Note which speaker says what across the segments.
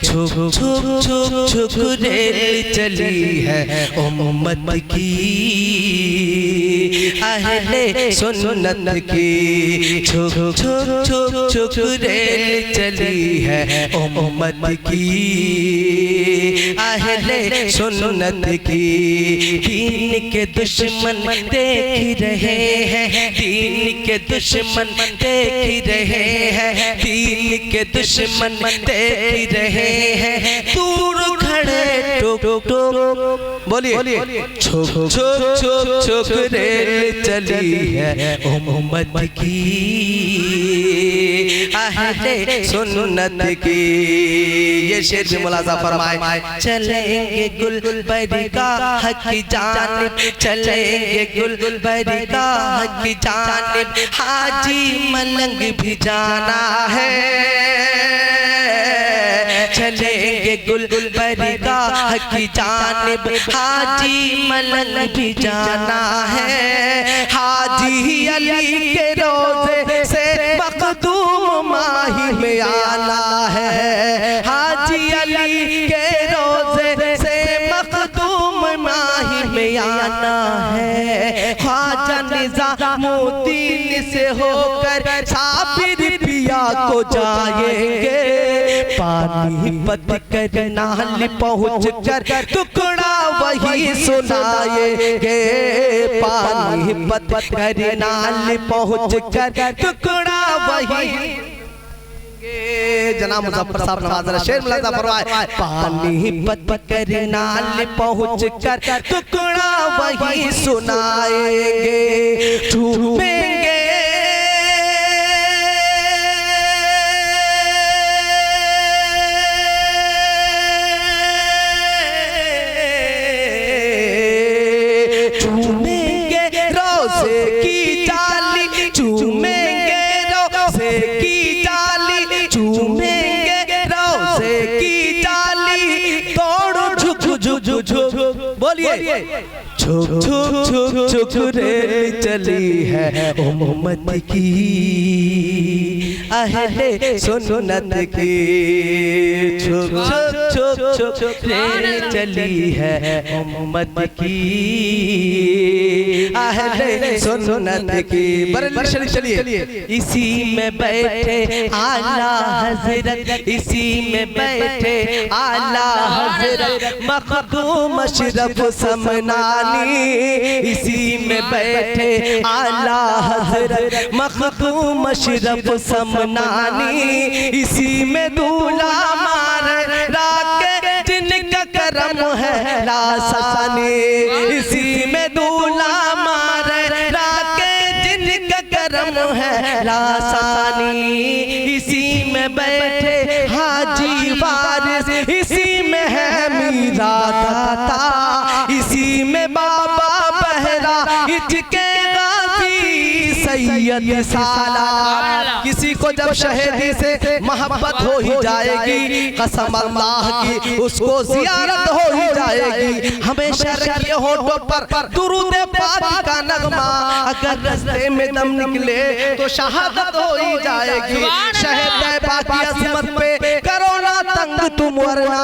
Speaker 1: छुक छुक छुक छुक रेल चली है उम्मत की, अहले सुन्नत की। छुक छुक छुक छुक रेल चली है उम्मत की, अहले सुन्नत की। दीन के दुश्मन देख रहे हैं, दीन के दुश्मन देख रहे हैं, दीन के दुश्मन देख रहे हैं। दूर खड़े टुक टुक बोलिए, छुक छुक छुक छुक रेल चली है उम्मत की, अहले सुन्नत की। ये शेर भी मुलाजा फरमाए। चलेंगे गुलबर्गा की जानिब, चलेंगे गुलबर्गा की जानिब, हाजी मलंग भी जाना है। चलेंगे गुलबर्गा की जानिब, हाजी मलंग भी जाना है। हाजी अली के रोज़े से मखदूम माही में आना है, हाजी अली के रोज़े से मखदूम माही में आना है। ख्वाजा निज़ामुद्दीन से होकर साबिर पिया को जाएंगे, पानीपत करनाल पहुँच कर टुकड़ा वही सुनाएंगे, पानीपत करनाल पहुँच कर टुकड़ा वही। जनाब मुज़फ़्फ़र साहब नवाज़ शेर मुलाज़ा फरमाए। पानीपत करनाल पहुँच कर टुकड़ा वही सुनाएंगे, झूमेंगे रोज़े की जाली, चूमेंगे रोज़े की जाली, चूमेंगे रोज़े की जाली। दौड़ो झुक झुक झुक बोलिए, छुक छुक छुक छुक रेल चली है उम्मत की, अहले सुन्नत की। छुक छुक छुक छुक रेल चली है उम्मत की, अहले सुन्नत की। बरेलवी शरीफ चलिए। इसी में बैठे आला हज़रत, इसी में बैठे आला हज़रत मखदूम अशरफ समनानी, इसी में बैठे आला हज़रत मखदूम अशरफ समनानी। इसी में दूल्हा मार राके जिनका करम है लासानी, इसी में दूल्हा मार राके जिनका करम है लासानी। इसी में बैठे हाजी वारिस, इसी में है मीरा दाता, इसी में बाबा बहरा इचके गाजी सैयद सालार। किसी को जब शहीदी से मोहब्बत हो ही जाएगी, कसम अल्लाह की उसको ज़ियारत हो ही जाएगी। हमेशा रखिए होठों पर दुरूद पाक का नगमा, अगर रास्ते में दम निकले तो शहादत हो ही जाएगी। शहीद पाक की अज़मत पे करो ना तंग तुम, वरना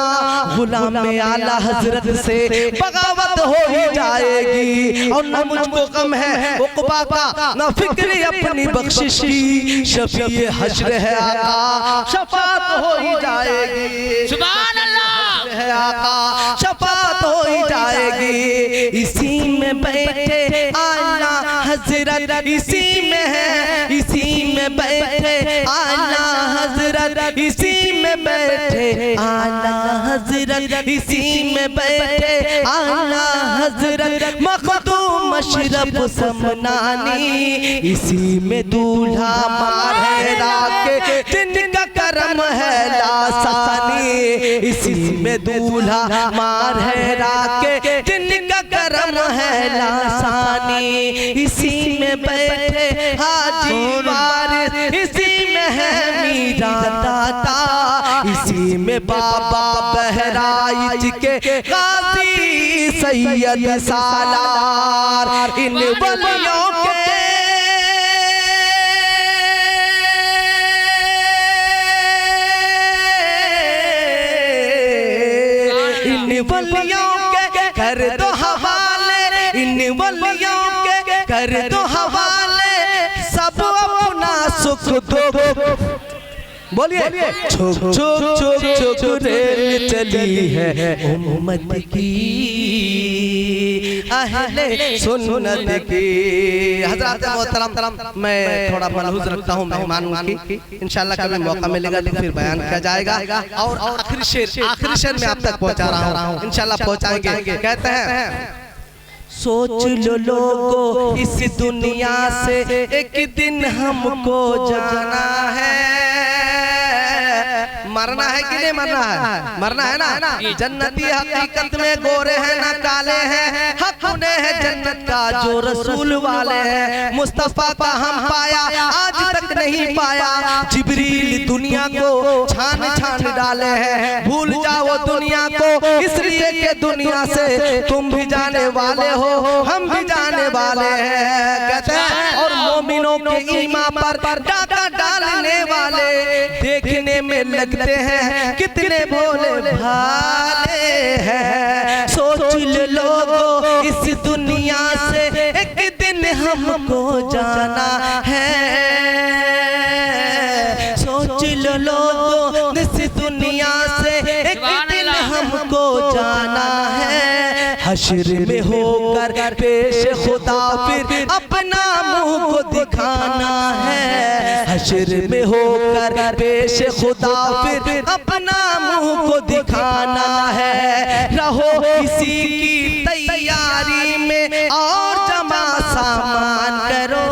Speaker 1: गुलाम आला हज़रत से बगावत हो ही जाएगी। और न मुझको गम है उक़बा का, न फिक्र अपनी बख्शिश की, शफ़ीए हश्र है आका शफ़ाअत हो ही जाएगी। सुभान अल्लाह है आका शफ़ाअत हो ही जाएगी। इसी में बैठे आला हज़रत, इसी में है, इसी में बैठे आला हज़रत, इसी में बैठे आला हज़रत, इसी में बैठे आला हज़रत मखदूम अशरफ समनानी। इसी में दूल्हा मार है राके जिनका करम है लासानी, इसी में दूल्हा मार है राके जिनका करम है लासानी। इसी में बैठे हाजी वारिस, इसी में है मीरा दाता, इसी में बाबा बहराइच के गाजी सैयद सालार। इन वलियों के वलियों के कर दो हवाले, इन वलियों के कर दो हवाले, सब अपना सुख दो। बोलिए छुक छुक छुक छुक रेल चली है उम्मत की, अहले सुन्नत की। हज़रात मोहतरम, मैं थोड़ा मलहूज़ रखता हूँ मेहमानों की, इंशाल्लाह कभी मौका मिलेगा तो फिर बयान किया जाएगा। और आखिरी शेर में आप तक पहुँचा रहा हूँ, इंशाल्लाह पहुँचाएंगे। कहते हैं सोच लो लोगों इस दुनिया से एक दिन हमको जाना है। मरना है कि नहीं मरना है? मरना है ना। जन्नती हकीकत में गोरे हैं ना काले हैं, हक उन्हें है जन्नत का जो रसूल वाले हैं। मुस्तफा का हम पाया आज तक नहीं पाया, जिब्रील दुनिया को छान छान डाले हैं। भूल जाओ दुनिया को इसलिए कि दुनिया से तुम भी जाने वाले हो, हम भी जाने वाले हैं। कहते हैं और मोमिनों के ईमान पर डाका डालने वाले देखने में लगते हैं कितने भोले भाले हैं। सोच लो लोगों इस दुनिया से एक दिन हमको जाना है। सोच लो लोगों इस दुनिया से एक दिन हमको जाना है। हश्र में होकर पेश खुदा फिर अपना मुंह को दिखाना है। हश्र में होकर पेश खुदा फिर अपना मुंह को दिखाना है। रहो इसी की तैयारी में और जमा सामान करो।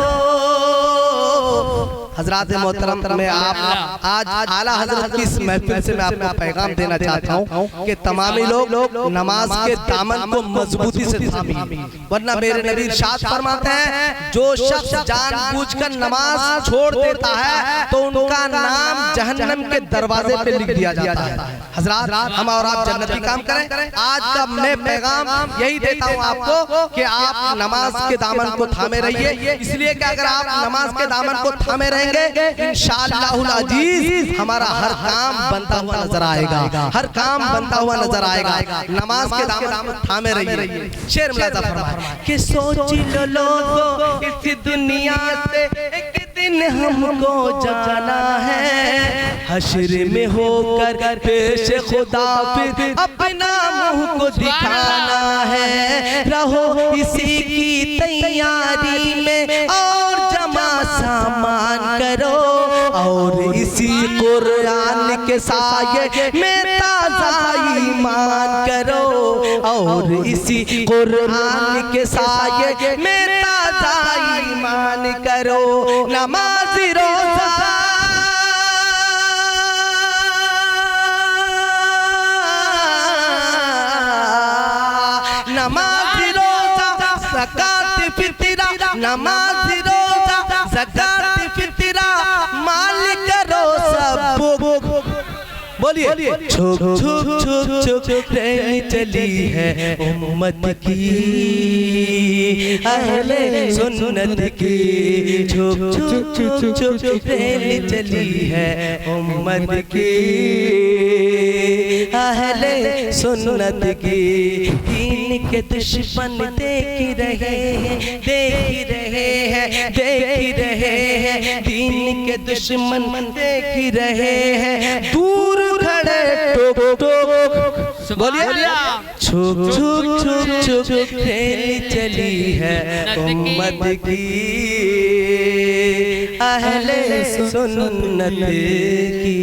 Speaker 1: हजरात मोहतरम, मैं आप आज आला हजरत की इस महफिल से मैं आपको पैगाम देना चाहता हूँ कि तमामी लोग नमाज के दामन को मजबूती से थामिए, वरना मेरे नबी इरशाद फरमाते हैं जो शख्स जानबूझकर नमाज छोड़ देता है तो उनका नाम जहन्नम के दरवाजे पे लिख दिया जाता है। हजरात, हम और आप जन्नती काम करें। आज का मैं पैगाम यही देता हूँ आपको कि आप नमाज के दामन को थामे रहिए, इसलिए कि अगर आप नमाज के दामन को थामे रहेंगे इंशाअल्लाहुल अजीज हमारा हर काम बनता हुआ नजर आएगा, हर काम बनता हुआ नजर आएगा। नमाज के दामन थामे रहिए। शेर मुलाजा फरमाए कि सोच लो लोगों इस दुनिया से एक दिन हमको जाना है। हश्र में होकर पेश खुदा फिर अपना मुंह को दिखाना है। रहो इसी की तैयारी में और जमा सामान करो, और इसी कुरान के साये में ताज़ा ईमान करो, और इसी कुरान के साये में ताज़ा ईमान करो। नमाज़ी रोज़ा नमाज़ी रोज़ा ज़कात फितरा, नमाज़ी रोज़ा ज़कात फितरा माल करो सब। बोलिए छुक छुक छुक छुक ट्रेन चली है उम्मत की, अहले सुन्नत की। छुक छुक छुक छुक ट्रेन चली है उम्मत की, अहले सुन्नत की। दीन के दुश्मन देख रहे हैं, देख रहे हैं, देख रहे हैं। दीन के दुश्मन देख रहे हैं, दूर खड़े टोक टोक। बोलिए छुक छुक छुक छुक ट्रेन चली है उम्मत की, अहले सुन्नत की।